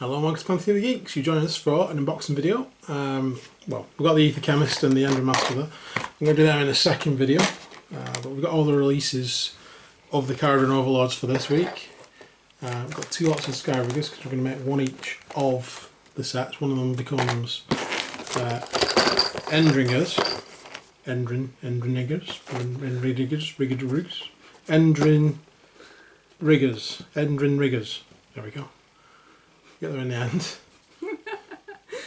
Hello and welcome to Plenty of the Geeks. You join us for an unboxing video. Well, we've got the Ether Chemist and the Ender Master there. I'm going to do that in a second video. But we've got all the releases of the Caravan Overlords for this week. We've got two lots of Skyriggers because we're going to make one each of the sets. One of them becomes Endriggers. Endriggers. There we go. Get there in the end.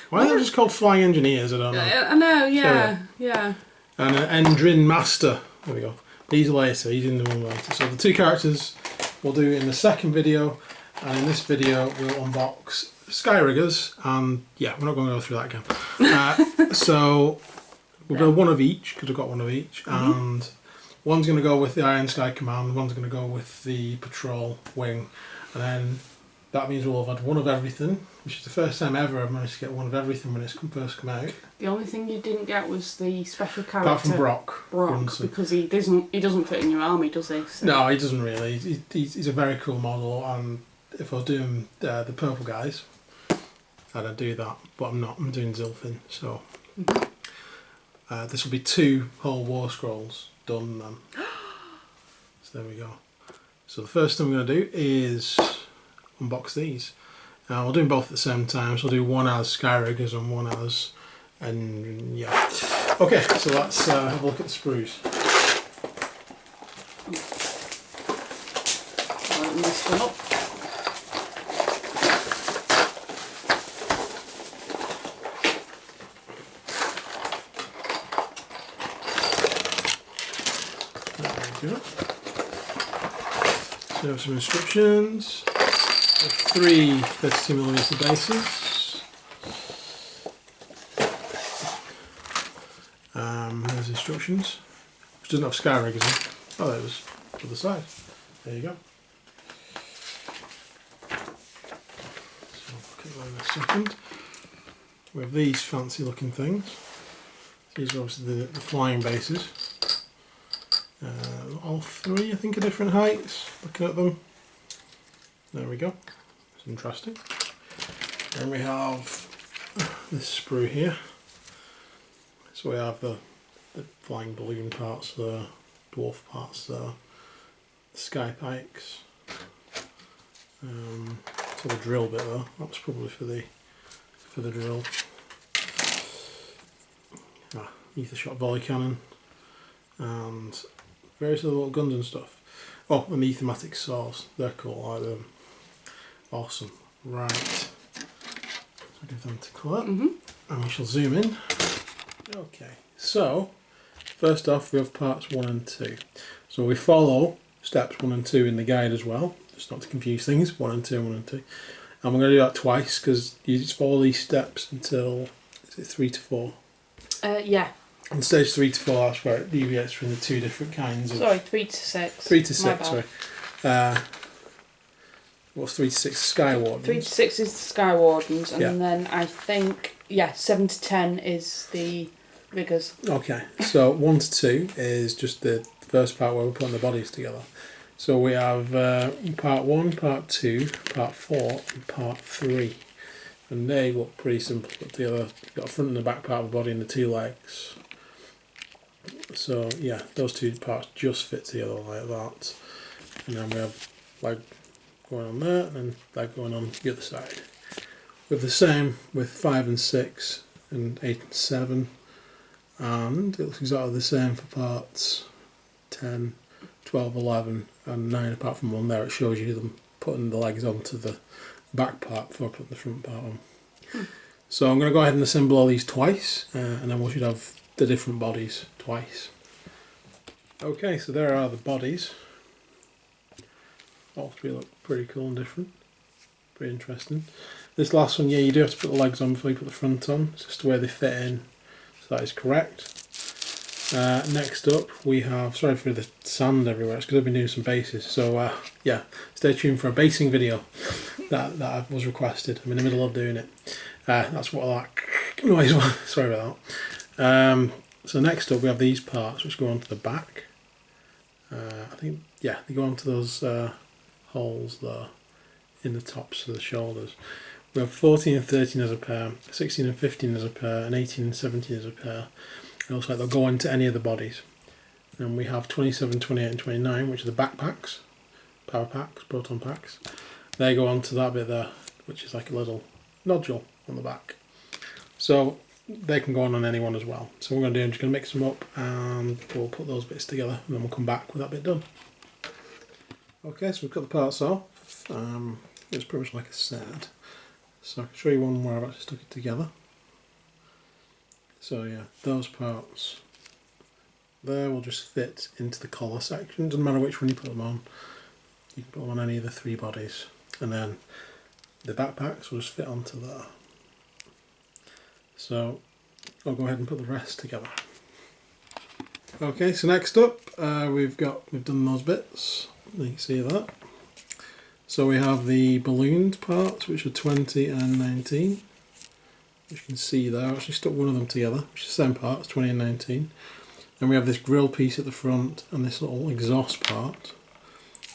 Why are they just called Flying Engineers? I don't know. I know, yeah. And an Endrin Master. There we go. These later, he's in the one later. So the two characters we'll do in the second video, and in this video we'll unbox Skyriggers, and yeah, we're not going to go through that again. So we'll do one of each, because we've got one of each, and one's going to go with the Iron Sky Command, one's going to go with the Patrol Wing, and then that means we'll have had one of everything, which is the first time ever I've managed to get one of everything when it's first come out. The only thing you didn't get was the special character. Apart from Brock, because he doesn't fit in your army, does he? So. No, he doesn't really. He's a very cool model, and if I was doing the purple guys, I'd do that, but I'm not. I'm doing Zilfin, so this will be 2 whole War Scrolls done then. So there we go. So the first thing we're going to do is unbox these. We'll do them both at the same time, so we'll do one as Skyriggers and one as, and yeah. Okay, so let's have a look at the sprues. Lighten this one up. There we go. So we have some instructions. 3 32mm bases. There's instructions, which doesn't have Skyriggers in. Oh, there it was to the side. There you go. So look at that in a second. We have these fancy looking things. These are obviously the flying bases. All 3 I think are different heights. Looking at them. There we go. It's interesting. Then we have this sprue here. So we have the flying balloon parts there, dwarf parts there, the sky pikes. So the drill bit there. That's probably for the drill. Ether shot volley cannon, and various other little guns and stuff. Oh, and the thematic saws. They're cool. I like them. Awesome. Right. I'll give them to Colette. And we shall zoom in. Okay. So, first off, we have parts 1 and 2. So we follow steps 1 and 2 in the guide as well, just not to confuse things. 1 and 2, 1 and 2. And we're going to do that twice because you just follow these steps until, is it 3 to 4? Yeah. On stage 3 to 4, that's where it deviates from the 2 different kinds of... Sorry, 3 to 6. 3 to 6, sorry. What's 3 to 6? Skywardens. 3 to 6 is the Skywardens, and then I think, 7 to 10 is the Riggers. Okay, so 1 to 2 is just the first part where we're putting the bodies together. So we have part 1, part 2, part 4, and part 3. And they look pretty simple put together. You've got a front and the back part of the body and the 2 legs. So yeah, those 2 parts just fit together like that. And then we have like going on there, and then that going on the other side. We have the same with 5 and 6 and 8 and 7, and it looks exactly the same for parts 10, 12, 11 and 9, apart from one there. It shows you them putting the legs onto the back part before putting the front part on. So I'm going to go ahead and assemble all these twice, and then we should have the different bodies twice. Okay, so there are the bodies. All 3 look pretty cool and different. Pretty interesting. This last one, you do have to put the legs on before you put the front on. It's just the way they fit in. So that is correct. Next up we have, sorry for the sand everywhere, it's because I've been doing some bases. So yeah, stay tuned for a basing video that was requested. I'm in the middle of doing it. That's what that noise was. Sorry about that. So next up we have these parts which go onto the back. I think, yeah, they go onto those holes there in the tops of the shoulders. We have 14 and 13 as a pair, 16 and 15 as a pair, and 18 and 17 as a pair. It looks like they'll go into any of the bodies. And we have 27, 28 and 29, which are the backpacks, power packs, proton packs. They go onto that bit there, which is like a little nodule on the back. So they can go on anyone as well. So what we're going to do, I'm just going to mix them up and we'll put those bits together and then we'll come back with that bit done. Okay, so we've got the parts off. It's pretty much like a set. So I can show you one where I've actually stuck it together. So yeah, those parts there will just fit into the collar section. Doesn't matter which one you put them on. You can put them on any of the three bodies. And then the backpacks will just fit onto there. So I'll go ahead and put the rest together. Okay, so next up we've done those bits. You can see that. So we have the ballooned parts, which are 20 and 19. Which you can see there. I actually stuck one of them together, which is the same parts, 20 and 19. And we have this grill piece at the front and this little exhaust part.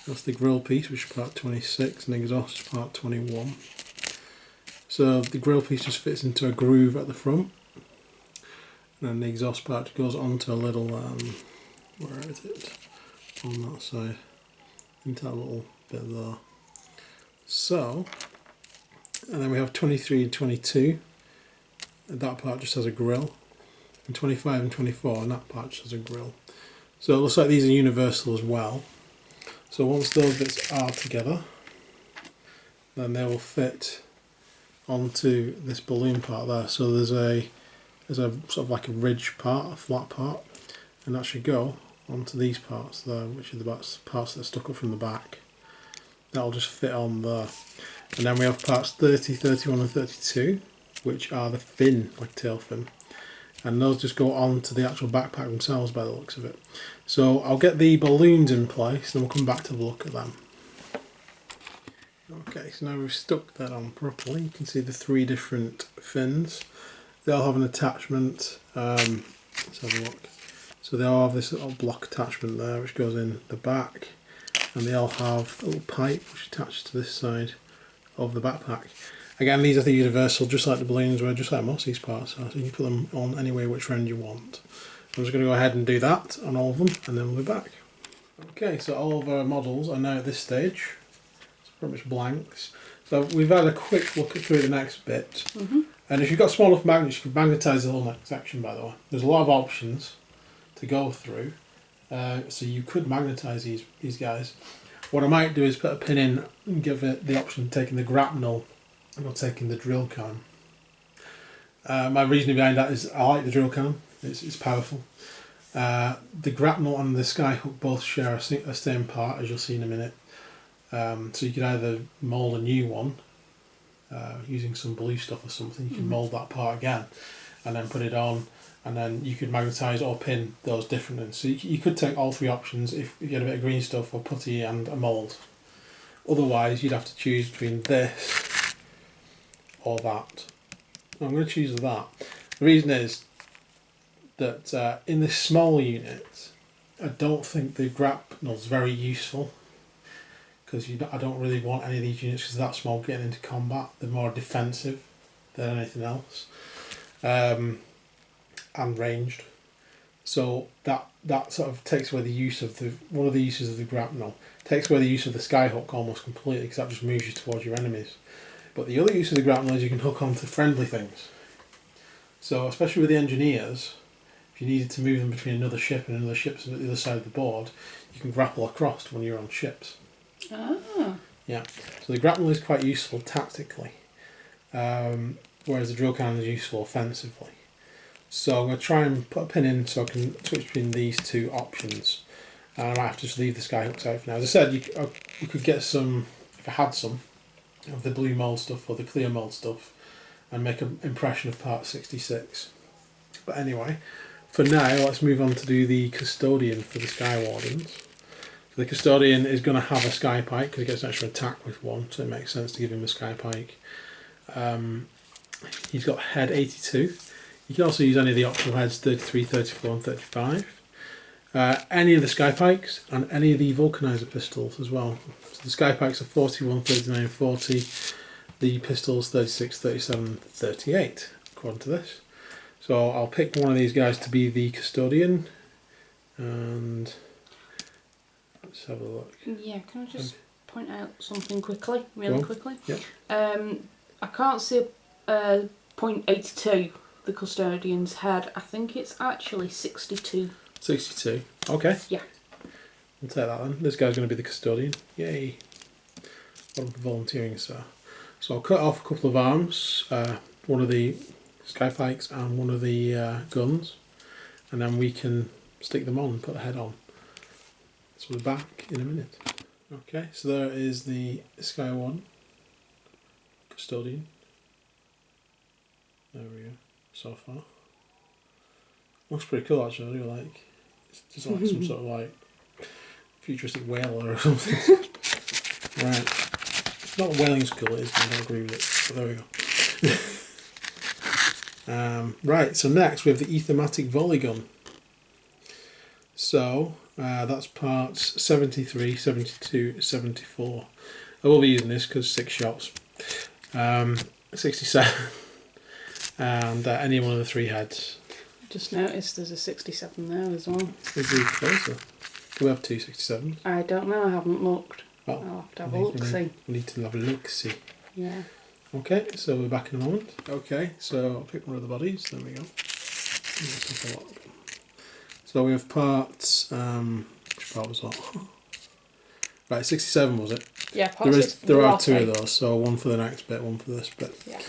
That's the grill piece, which is part 26, and the exhaust is part 21. So the grill piece just fits into a groove at the front. And then the exhaust part goes onto a little, where is it? On that side. Into that little bit there. So, and then we have 23 and 22. And that part just has a grill. And 25 and 24, and that part just has a grill. So it looks like these are universal as well. So once those bits are together, then they will fit onto this balloon part there. So there's a sort of like a ridge part, a flat part, and that should go onto these parts there, which are the parts that are stuck up from the back. That'll just fit on there. And then we have parts 30, 31 and 32, which are the fin, like tail fin. And those just go on to the actual backpack themselves by the looks of it. So I'll get the balloons in place, then we'll come back to look at them. Okay, so now we've stuck that on properly. You can see the three different fins. They all have an attachment. Let's have a look. So they all have this little block attachment there, which goes in the back, and they all have a little pipe which attaches to this side of the backpack. Again, these are the universal, just like the balloons were, just like most of these parts are, so you can put them on any way which end you want. I'm just going to go ahead and do that on all of them, and then we'll be back. Okay, so all of our models are now at this stage. It's pretty much blanks. So we've had a quick look through the next bit. And if you've got small enough magnets, you can magnetise the whole next section, by the way. There's a lot of options to go through. So you could magnetise these guys. What I might do is put a pin in and give it the option of taking the grapnel or taking the drill cam. My reasoning behind that is I like the drill cam. It's powerful. The grapnel and the skyhook both share a same part, as you'll see in a minute. So you could either mould a new one using some blue stuff or something. You can mould that part again and then put it on, and then you could magnetise or pin those different ones. So you could take all three options if you had a bit of green stuff or putty and a mould. Otherwise you'd have to choose between this or that. I'm going to choose that. The reason is that in this small unit I don't think the grapnel is very useful, because I don't really want any of these units, because that small, getting into combat. They're more defensive than anything else, and ranged. So that sort of takes away the use of one of the uses of the grapnel. Takes away the use of the skyhook almost completely, because that just moves you towards your enemies. But the other use of the grapnel is you can hook onto friendly things. So especially with the engineers, if you needed to move them between another ship and another ship's at the other side of the board, you can grapple across when you're on ships. Ah. Yeah, so the grapnel is quite useful tactically, whereas the drill cannon is useful offensively. So I'm going to try and put a pin in so I can switch between these two options. And I might have to just leave the skyhooks out for now. As I said, you could get some, if I had some, of the blue mould stuff or the clear mould stuff, and make an impression of part 66. But anyway, for now let's move on to do the Custodian for the Skywardens. So the Custodian is going to have a sky pike because he gets an extra attack with one, so it makes sense to give him a sky pike. He's got head 82. You can also use any of the optional heads, 33, 34 and 35. Any of the sky pikes and any of the vulcanizer pistols as well. So the sky pikes are 41, 39 and 40. the pistols 36, 37, 38, according to this. So I'll pick one of these guys to be the Custodian, and let's have a look. Yeah, can I just point out something quickly, really quickly? Yeah. I can't see a .82 the Custodian's head. I think it's actually 62. 62. Okay. Yeah. We'll take that then. This guy's going to be the Custodian. Yay. What for volunteering, sir. So I'll cut off a couple of arms, one of the skyfikes and one of the guns, and then we can stick them on and put the head on. So we're back in a minute. Okay, so there is the Skywardens Custodian. There we go, so far. Looks pretty cool actually, I do like. It's just like some sort of like futuristic whaler or something. Right. It's not a whaling skull, it is, I don't agree with it, but there we go. Right, so next we have the Ethermatic volley gun. So that's parts 73, 72, 74. I will be using this because 6 shots. 67 and any one of the 3 heads. I just noticed there's a 67 there as well. Is he closer? Do we have 2 67s? I don't know, I haven't looked. Oh, I'll have to have a look-see. We need to have a look-see. Yeah. Okay, so we're back in a moment. Okay, so I'll pick one of the bodies. There we go. Let's have a look. So we have parts. Which part was that? Right, 67 was it? Yeah, there are 2 of those. So one for the next bit, one for this bit. Yeah.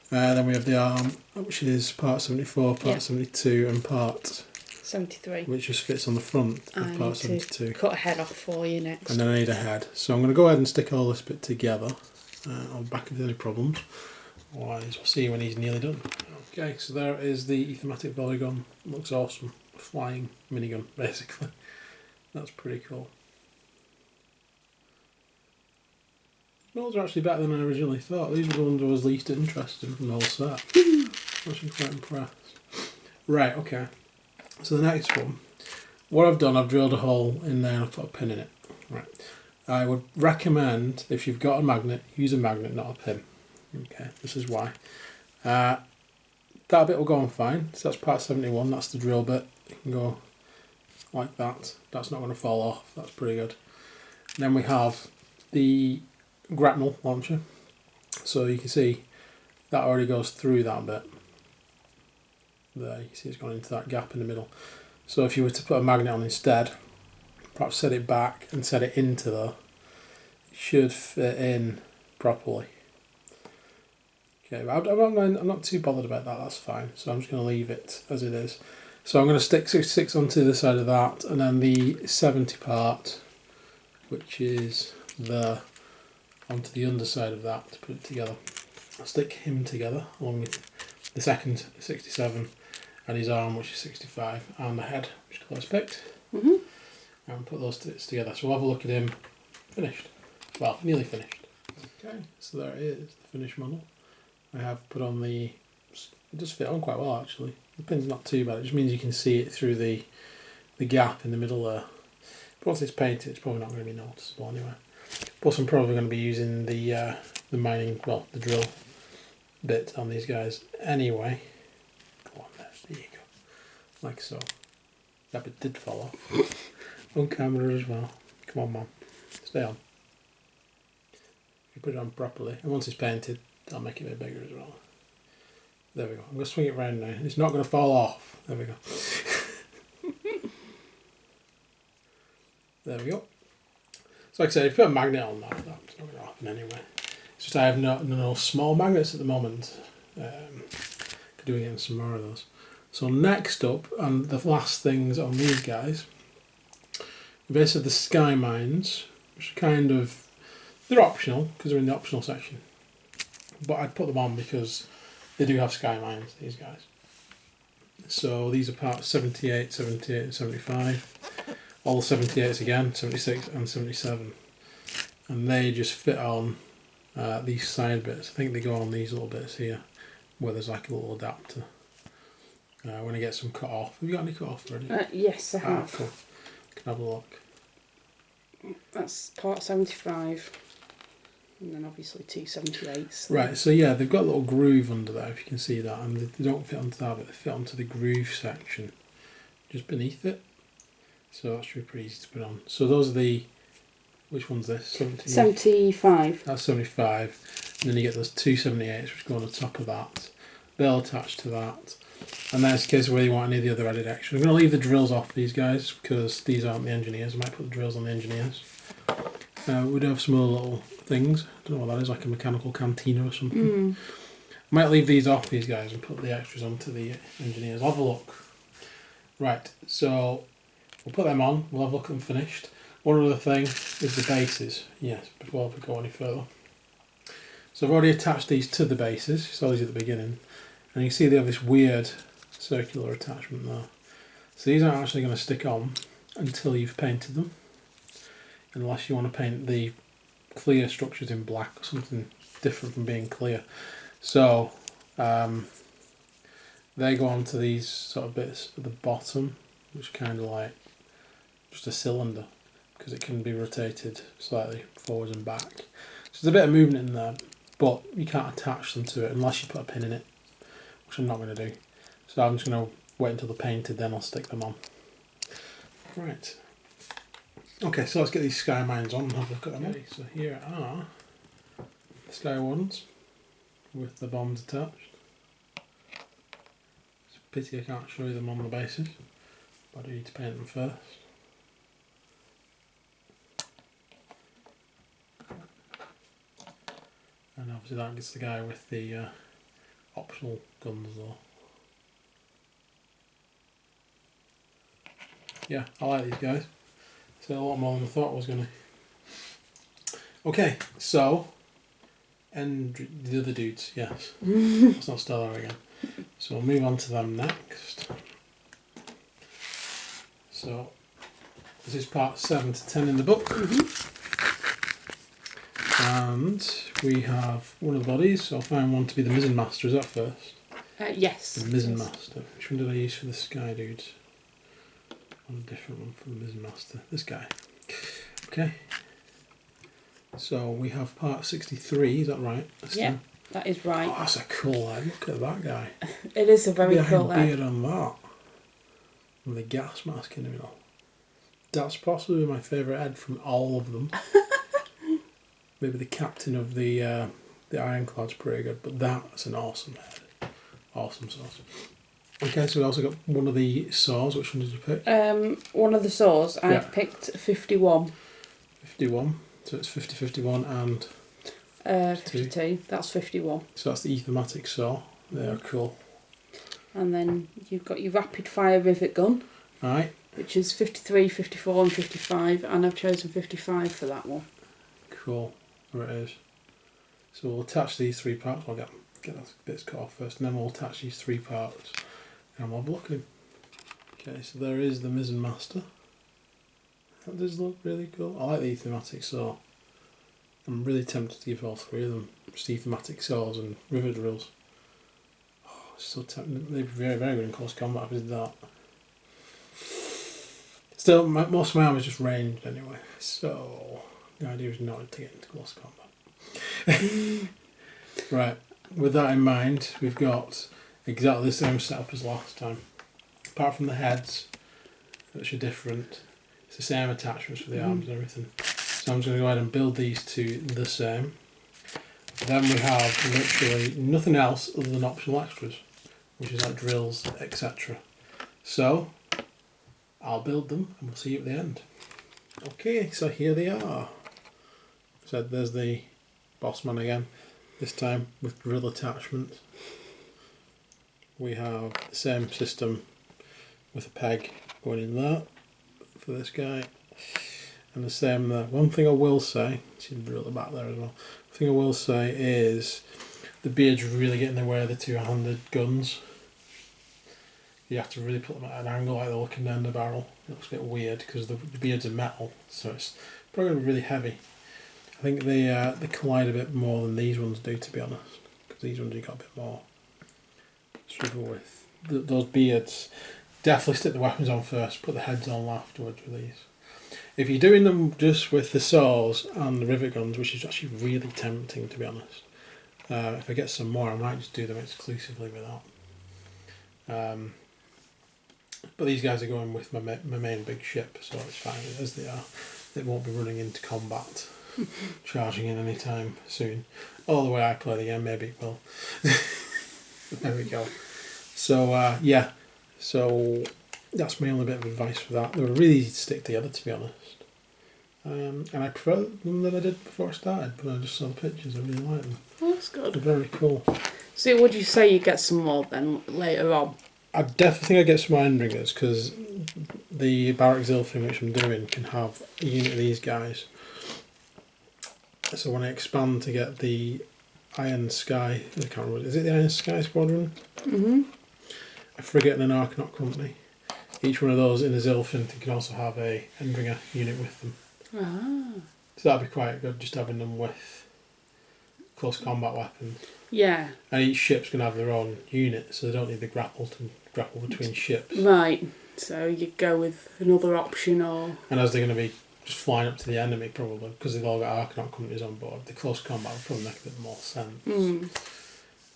Then we have the arm, which is part 74, part 72, and part 73. which just fits on the front of part 72. Cut a head off for you next. And then I need a head. So I'm going to go ahead and stick all this bit together. I'll back if there's any problems. Otherwise, we'll see when he's nearly done. Okay, so there is the Ethermatic volley gun. Looks awesome. A flying minigun, basically. That's pretty cool. Those are actually better than I originally thought. These were the ones I was least interested in from the whole set. I'm actually quite impressed. Right, okay. So the next one. What I've done, I've drilled a hole in there and I've put a pin in it. Right. I would recommend, if you've got a magnet, use a magnet, not a pin. Okay, this is why. That bit will go on fine. So that's part 71, that's the drill bit. You can go like that. That's not going to fall off, that's pretty good. And then we have the Grapple Launcher. So you can see that already goes through that bit. There, you can see it's gone into that gap in the middle. So if you were to put a magnet on instead, perhaps set it back and set it into there, it should fit in properly. Okay, but I'm not too bothered about that, that's fine. So I'm just going to leave it as it is. So I'm going to stick 66 onto the side of that, and then the 70 part, which is there, onto the underside of that to put it together. I'll stick him together along with the second 67 and his arm, which is 65, and the head, which is close picked. And put those bits together. So we'll have a look at him finished. Well, nearly finished. Okay, so there it is, the finished model. I have put on the, it does fit on quite well actually. The pin's not too bad, it just means you can see it through the gap in the middle there. But once it's painted, it's probably not going to be noticeable anyway. Plus I'm probably going to be using the mining, well, the drill bit on these guys anyway. Go on there you go. Like so. That bit did fall off. On camera as well. Come on, Mum. Stay on. If you put it on properly, and once it's painted, I'll make it a bit bigger as well. There we go. I'm going to swing it round now. It's not going to fall off. There we go. There we go. So like I said, if you put a magnet on that, that's not going to happen anyway. It's just I have no small magnets at the moment. Could do again some more of those. So next up, and the last things on these guys, basically the sky mines, which are kind of, they're optional because they're in the optional section. But I'd put them on because they do have sky mines, these guys. So these are parts 78, 78 and 75. All the 78s again, 76 and 77. And they just fit on these side bits. I think they go on these little bits here where there's like a little adapter. When I get some cut off. Have you got any cut off already? Yes, I have. Cool. Can have a look. That's part 75. And then obviously 278s. Right, so yeah, they've got a little groove under there, if you can see that, and they don't fit onto that, but they fit onto the groove section just beneath it. So that should be pretty easy to put on. So those are the, which one's this? 75. That's 75. And then you get those 278s which go on the top of that. They'll attach to that. And that's the case where you want any of the other added extra. I'm going to leave the drills off these guys because these aren't the engineers. I might put the drills on the engineers. We do have some other little things. I don't know what that is, like a mechanical cantina or something. I might leave these off these guys and put the extras onto the engineers. I'll have a look. Right, so we'll put them on. We'll have a look at them finished. One other thing is the bases. Yes, before we go any further. So I've already attached these to the bases. You saw these at the beginning. And you can see they have this weird circular attachment there. So these aren't actually going to stick on until you've painted them. Unless you want to paint the clear structures in black or something different from being clear. So they go onto these sort of bits at the bottom, which are kind of like just a cylinder, because it can be rotated slightly forwards and back. So there's a bit of movement in there, but you can't attach them to it unless you put a pin in it, which I'm not going to do. So I'm just going to wait until they're painted, then I'll stick them on. Right. Okay, so let's get these sky mines on and have a look at them. Okay, so here are the Skywardens with the bombs attached. It's a pity I can't show you them on the bases, but I do need to paint them first. And obviously that gets the guy with the optional guns though. Yeah, I like these guys. So a lot more than I thought I was going to. Okay, so, and the other dudes, yes. Let's not start there again. So we'll move on to them next. So, this is part 7 to 10 in the book. And we have one of the bodies, so I'll find one to be the mizzen master. Is that first? Yes. The mizzen master. Which one did I use for the sky dudes? On a different one for the mizzen master. This guy. Okay. So we have part 63, is that right? Yeah, that is right. Oh, that's a cool head. Look at that guy. It is a very cool head. Beard on that. With a gas mask in the middle. That's possibly my favourite head from all of them. Maybe the captain of the Ironclad's pretty good, but that's an awesome head. Awesome sauce. Okay, so we also got one of the saws. Which one did you pick? One of the saws. I've picked 51. 51. So it's 50, 51 and 52. That's 51. So that's the Ethermatic saw. They are cool. And then you've got your rapid fire rivet gun. Alright. Which is 53, 54 and 55. And I've chosen 55 for that one. Cool. There it is. So we'll attach these 3 parts. I'll get those bits cut off first, and then we'll attach these 3 parts. And we'll have a look at him. Okay, so there is the mizzen master. That does look really cool. I like the Ethermatic saw. I'm really tempted to give all 3 of them just Ethermatic saws and rivet drills. Oh, so tempting. They're very, very good in close combat if I did that. Still, most of my arm is just ranged anyway, so the idea is not to get into close combat. Right, with that in mind, we've got exactly the same setup as last time. Apart from the heads, which are different, it's the same attachments for the arms and everything. So I'm just going to go ahead and build these 2 the same. Then we have literally nothing else other than optional extras, which is like drills, etc. So I'll build them and we'll see you at the end. Okay, so here they are. So there's the boss man again, this time with drill attachments. We have the same system with a peg going in there for this guy, and the same there. One thing I will say, see the drill at the back there as well. One thing I will say is the beards really get in the way of the 2-handed guns. You have to really put them at an angle like they're looking down the barrel. It looks a bit weird because the beards are metal, so it's probably going to be really heavy. I think they collide a bit more than these ones do, to be honest, because these ones you got a bit more struggle with. Those beards, definitely stick the weapons on first, put the heads on afterwards with these. If you're doing them just with the saws and the rivet guns, which is actually really tempting to be honest, if I get some more I might just do them exclusively with that. But these guys are going with my main big ship, so it's fine as they are. It won't be running into combat, charging in any time soon. All the way I play the game, maybe it will. There we go. So yeah, so that's my only bit of advice for that. They were really easy to stick together, to be honest. And I prefer them than I did before I started, but I just saw the pictures, I really like them. Oh, that's good. They're very cool. So would you say you get some more then later on? I definitely think I get some more endringers, because the Barrack Zilfin, which I'm doing, can have a unit of these guys. So when I expand to get the Iron Sky, I can't remember, is it the Iron Sky Squadron? Mm-hmm. A frigate and an Arcanaut company. Each one of those in a Zilfin can also have a Endringer unit with them. Ah. So that'd be quite good, just having them with close combat weapons. Yeah. And each ship's going to have their own unit, so they don't need the grapple to grapple between ships. Right. So you go with another option, or... And as they're going to be just flying up to the enemy, probably, because they've all got Arcanaut companies on board, the close combat would probably make a bit more sense. Mm.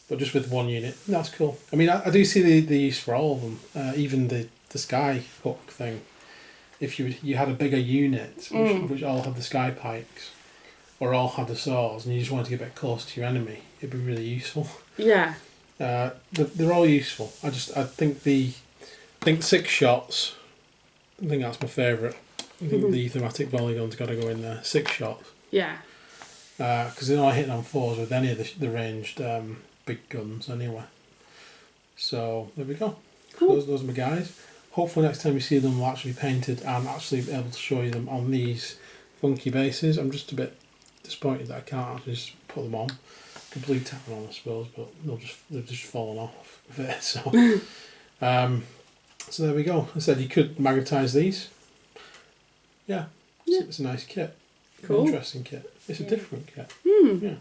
But just with one unit, that's cool. I mean, I do see the use for all of them. Even the Sky Hook thing. If you had a bigger unit, which all had the Sky Pikes, or all had the saws, and you just wanted to get a bit close to your enemy, it'd be really useful. Yeah. They're all useful. I think 6 shots. I think that's my favourite. I think the thematic volley gun's got to go in there. 6 shots. Yeah. Because they're not hitting on 4s with any of the ranged big guns anyway. So there we go. Cool. Those are my guys. Hopefully next time you see them, they'll actually be painted and actually be able to show you them on these funky bases. I'm just a bit disappointed that I can't actually just put them on. Could blue tap them on, I suppose, but they've just fallen off of it. So, so there we go. I said you could magnetise these. Yeah, it's a nice kit. Cool. An interesting kit. It's a different kit. Mm. Yeah.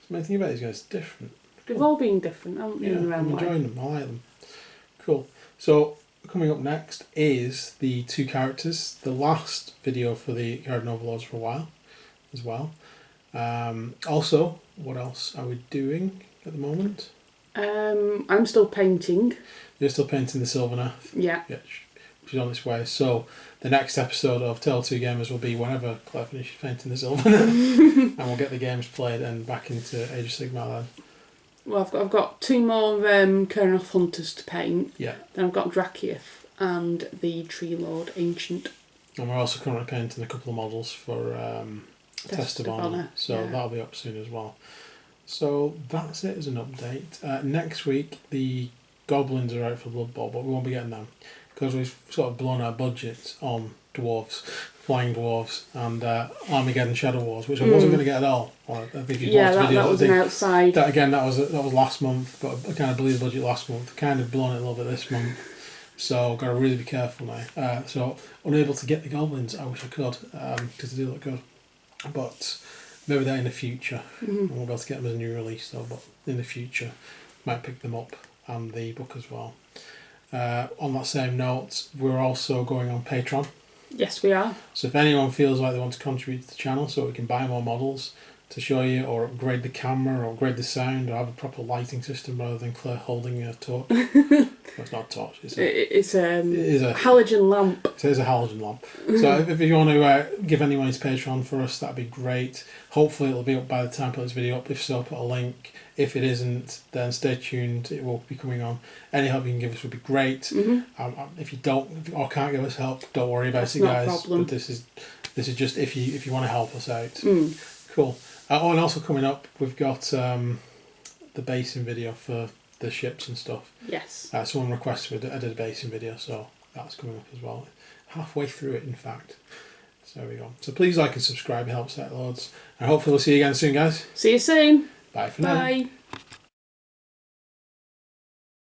The main thing about these guys is different. They've all been different, haven't they? Yeah, I'm enjoying them. I like them. Cool. So coming up next is the 2 characters. The last video for the Garden Overlords for a while, as well. Also, what else are we doing at the moment? I'm still painting. You're still painting the Sylvaneth? Yeah. Yeah, which is on its way. So the next episode of Tale 2 Gamers will be whenever Claire finishes painting the Sylvaneth, and we'll get the games played and back into Age of Sigmar then. Well, I've got 2 more Kernoth Hunters to paint. Yeah. Then I've got Drakieth and the Tree Lord Ancient. And we're also currently painting a couple of models for Test of Honour. So that'll be up soon as well. So that's it as an update. Next week, the Goblins are out for Blood Bowl, but we won't be getting them because we've sort of blown our budget on dwarves, flying dwarves, and Armageddon Shadow Wars, which I wasn't going to get at all. I think if you watched the video, that was an outside. That was last month, but I kind of blew the budget last month. Kind of blown it a little bit this month, so got to really be careful now. So unable to get the Goblins. I wish I could because they do look good, but maybe that in the future. I won't be able to get them as a new release though, but in the future, might pick them up and the book as well. On that same note, we're also going on Patreon. Yes, we are. So if anyone feels like they want to contribute to the channel so we can buy more models to show you, or upgrade the camera, or upgrade the sound, or have a proper lighting system rather than Claire holding a torch. Well, it's not a torch. It's a halogen lamp. It is a halogen lamp. So if you want to give any money to Patreon for us, that'd be great. Hopefully it'll be up by the time I put this video up. If so, I'll put a link. If it isn't, then stay tuned. It will be coming on. Any help you can give us would be great. If you don't or can't give us help, don't worry about it, guys. But this is just if you want to help us out. Cool. And also coming up, we've got the basing video for the ships and stuff. Yes. Someone requested I did a basing video, so that's coming up as well. Halfway through it, in fact. So there we go. So please like and subscribe, it helps out loads. And hopefully we'll see you again soon, guys. See you soon. Bye for now. Bye.